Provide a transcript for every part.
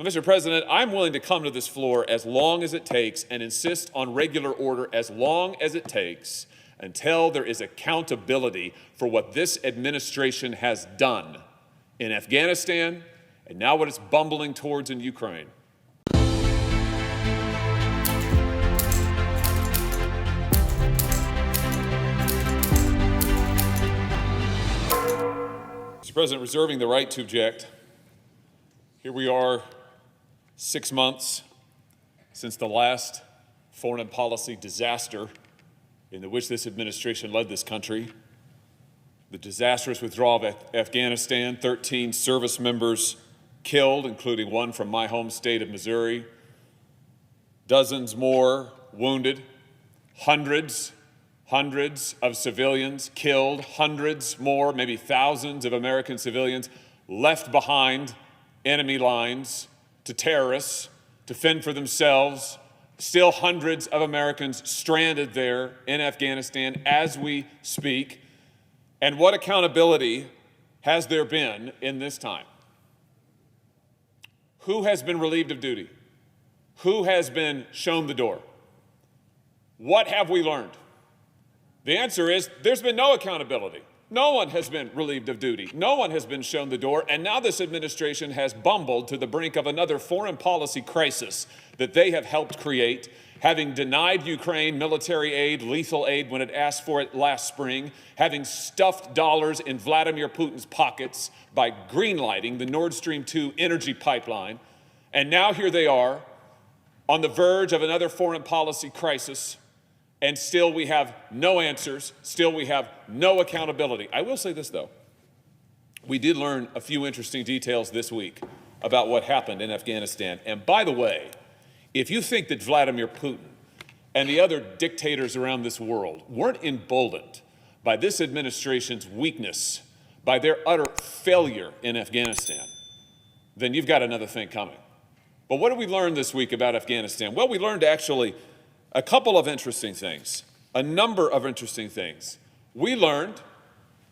Mr. President, I'm willing to come to this floor as long as it takes and insist on regular order as long as it takes until there is accountability for what this administration has done in Afghanistan and now what it's bumbling towards in Ukraine. Mr. President, reserving the right to object, here we are 6 months since the last foreign policy disaster in which this administration led this country, the disastrous withdrawal of Afghanistan, 13 service members killed, including one from my home state of Missouri, dozens more wounded, hundreds of civilians killed, hundreds more, maybe thousands of American civilians left behind enemy lines to terrorists to fend for themselves, still hundreds of Americans stranded there in Afghanistan as we speak. And what accountability has there been in this time? Who has been relieved of duty? Who has been shown the door? What have we learned? The answer is there's been no accountability. No one has been relieved of duty. No one has been shown the door. And now this administration has bumbled to the brink of another foreign policy crisis that they have helped create, having denied Ukraine military aid, lethal aid when it asked for it last spring, having stuffed dollars in Vladimir Putin's pockets by greenlighting the Nord Stream 2 energy pipeline. And now here they are on the verge of another foreign policy crisis. And still we have no answers, still we have no accountability. I will say this, though. We did learn a few interesting details this week about what happened in Afghanistan. And by the way, if you think that Vladimir Putin and the other dictators around this world weren't emboldened by this administration's weakness, by their utter failure in Afghanistan, then you've got another thing coming. But what did we learn this week about Afghanistan? Well, we learned actually a couple of interesting things, a number of interesting things. We learned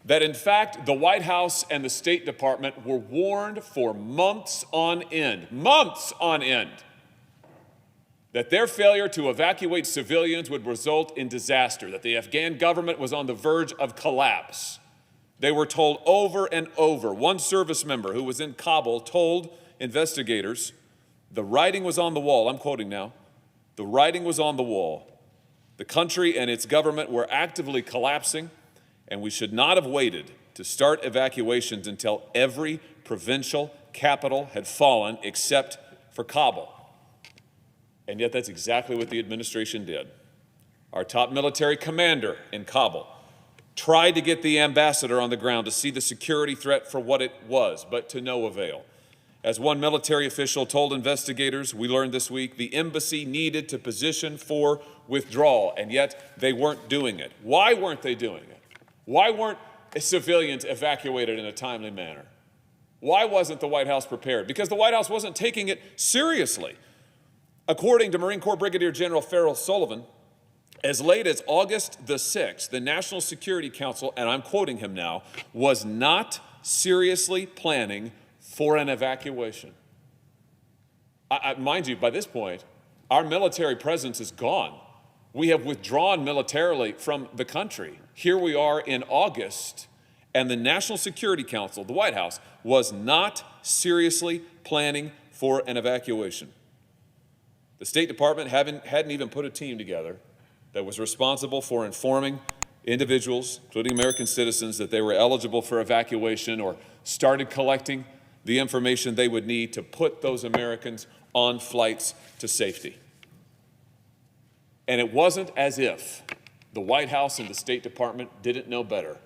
that, in fact, the White House and the State Department were warned for months on end, that their failure to evacuate civilians would result in disaster, that the Afghan government was on the verge of collapse. They were told over and over. One service member who was in Kabul told investigators, the writing was on the wall, I'm quoting now, the writing was on the wall. The country and its government were actively collapsing, and we should not have waited to start evacuations until every provincial capital had fallen except for Kabul. And yet that's exactly what the administration did. Our top military commander in Kabul tried to get the ambassador on the ground to see the security threat for what it was, but to no avail. As one military official told investigators, we learned this week, the embassy needed to position for withdrawal, and yet they weren't doing it. Why weren't they doing it? Why weren't civilians evacuated in a timely manner? Why wasn't the White House prepared? Because the White House wasn't taking it seriously. According to Marine Corps Brigadier General Farrell Sullivan, as late as August the 6th, the National Security Council, and I'm quoting him now, was not seriously planning for an evacuation. Mind you, by this point, our military presence is gone. We have withdrawn militarily from the country. Here we are in August, and the National Security Council, the White House, was not seriously planning for an evacuation. The State Department hadn't even put a team together that was responsible for informing individuals, including American citizens, that they were eligible for evacuation, or started collecting the information they would need to put those Americans on flights to safety. And it wasn't as if the White House and the State Department didn't know better.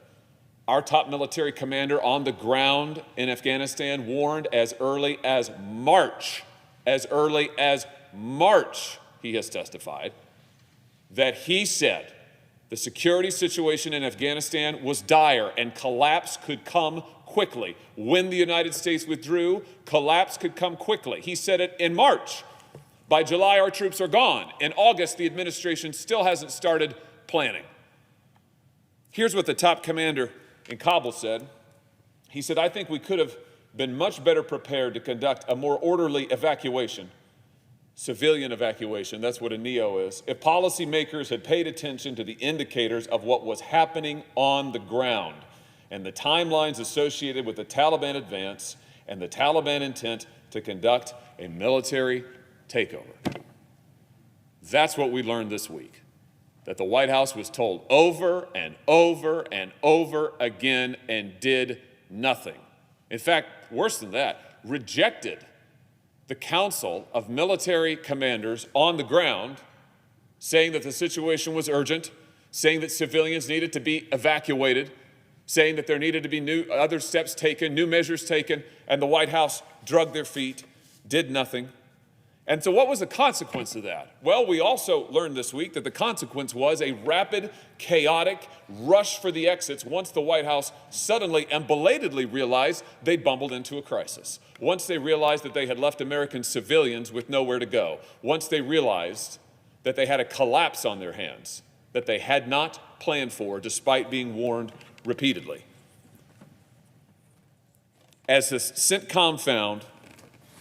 Our top military commander on the ground in Afghanistan warned as early as March, he has testified, that he said the security situation in Afghanistan was dire and collapse could come quickly. When the United States withdrew, collapse could come quickly. He said it in March. By July, our troops are gone. In August, the administration still hasn't started planning. Here's what the top commander in Kabul said. He said, I think we could have been much better prepared to conduct a more orderly evacuation, civilian evacuation, that's what a NEO is, if policymakers had paid attention to the indicators of what was happening on the ground and the timelines associated with the Taliban advance and the Taliban intent to conduct a military takeover. That's what we learned this week, that the White House was told over and over and over again and did nothing. In fact, worse than that, rejected the council of military commanders on the ground, saying that the situation was urgent, saying that civilians needed to be evacuated, saying that there needed to be other steps taken, new measures taken, and the White House dragged their feet, did nothing. And so what was the consequence of that? Well, we also learned this week that the consequence was a rapid, chaotic rush for the exits once the White House suddenly and belatedly realized they'd bumbled into a crisis. Once they realized that they had left American civilians with nowhere to go. Once they realized that they had a collapse on their hands that they had not planned for, despite being warned repeatedly. As the CENTCOM found,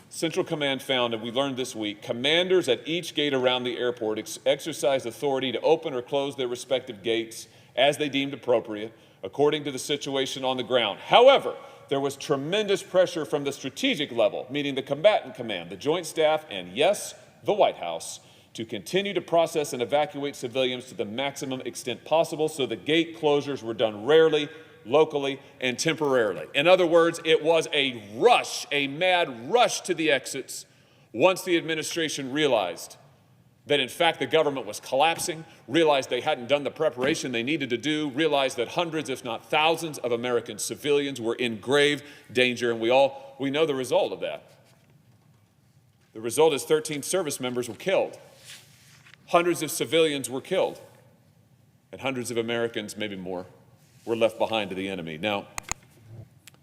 Central Command found, and we learned this week, commanders at each gate around the airport exercised authority to open or close their respective gates as they deemed appropriate, according to the situation on the ground. However, there was tremendous pressure from the strategic level, meaning the combatant command, the Joint Staff, and yes, the White House, to continue to process and evacuate civilians to the maximum extent possible, so the gate closures were done rarely, locally, and temporarily. In other words, it was a rush, a mad rush to the exits once the administration realized that in fact the government was collapsing, realized they hadn't done the preparation they needed to do, realized that hundreds, if not thousands, of American civilians were in grave danger, and we know the result of that. The result is 13 service members were killed. Hundreds of civilians were killed, and hundreds of Americans, maybe more, were left behind to the enemy. Now,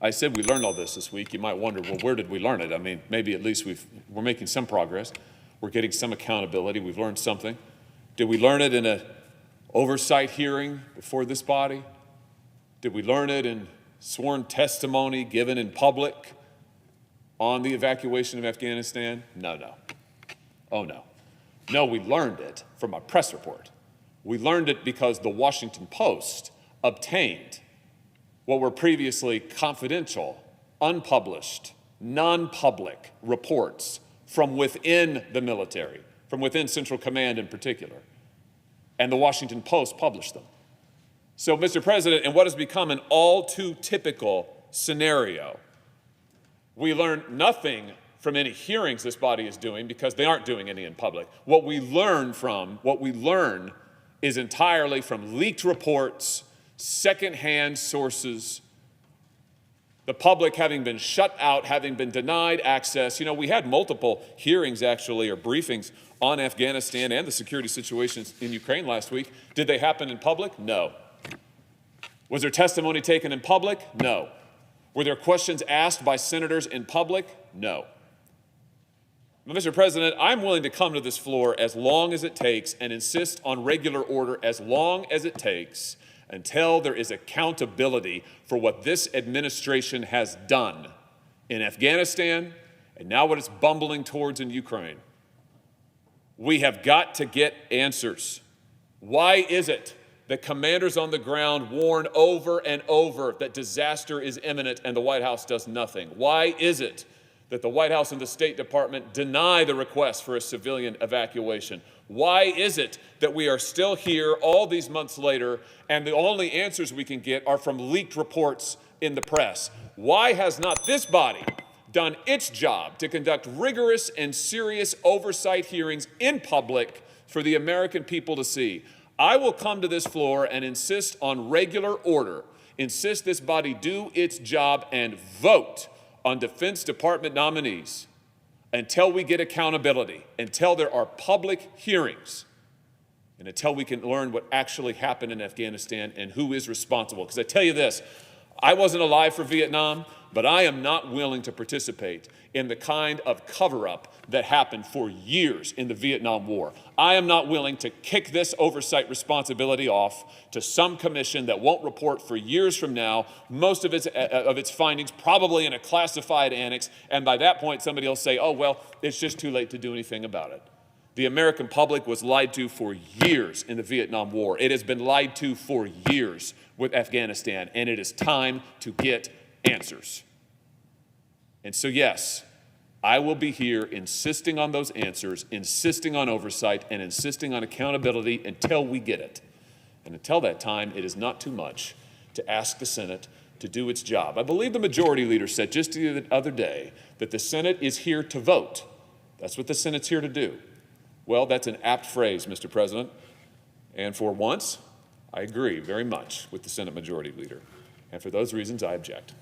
I said we learned all this week. You might wonder, well, where did we learn it? I mean, maybe at least we're making some progress. We're getting some accountability. We've learned something. Did we learn it in an oversight hearing before this body? Did we learn it in sworn testimony given in public on the evacuation of Afghanistan? No. Oh, no. No, we learned it from a press report. We learned it because the Washington Post obtained what were previously confidential, unpublished, non-public reports from within the military, from within Central Command in particular. And the Washington Post published them. So, Mr. President, in what has become an all too typical scenario, we learned nothing from any hearings this body is doing because they aren't doing any in public. What we learn is entirely from leaked reports, secondhand sources, the public having been shut out, having been denied access. You know, we had multiple hearings actually, or briefings on Afghanistan and the security situations in Ukraine last week. Did they happen in public? No. Was there testimony taken in public? No. Were there questions asked by senators in public? No. But Mr. President, I'm willing to come to this floor as long as it takes and insist on regular order as long as it takes until there is accountability for what this administration has done in Afghanistan and now what it's bumbling towards in Ukraine. We have got to get answers. Why is it that commanders on the ground warn over and over that disaster is imminent and the White House does nothing? Why is it that the White House and the State Department deny the request for a civilian evacuation? Why is it that we are still here all these months later and the only answers we can get are from leaked reports in the press? Why has not this body done its job to conduct rigorous and serious oversight hearings in public for the American people to see? I will come to this floor and insist on regular order, insist this body do its job and vote on Defense Department nominees until we get accountability, until there are public hearings, and until we can learn what actually happened in Afghanistan and who is responsible. Because I tell you this, I wasn't alive for Vietnam, but I am not willing to participate in the kind of cover-up that happened for years in the Vietnam War. I am not willing to kick this oversight responsibility off to some commission that won't report for years from now, most of its findings probably in a classified annex, and by that point somebody will say, oh, well, it's just too late to do anything about it. The American public was lied to for years in the Vietnam War. It has been lied to for years with Afghanistan, and it is time to get answers. And so, yes, I will be here insisting on those answers, insisting on oversight, and insisting on accountability until we get it. And until that time, it is not too much to ask the Senate to do its job. I believe the majority leader said just the other day that the Senate is here to vote. That's what the Senate's here to do. Well, that's an apt phrase, Mr. President. And for once, I agree very much with the Senate Majority Leader. And for those reasons, I object.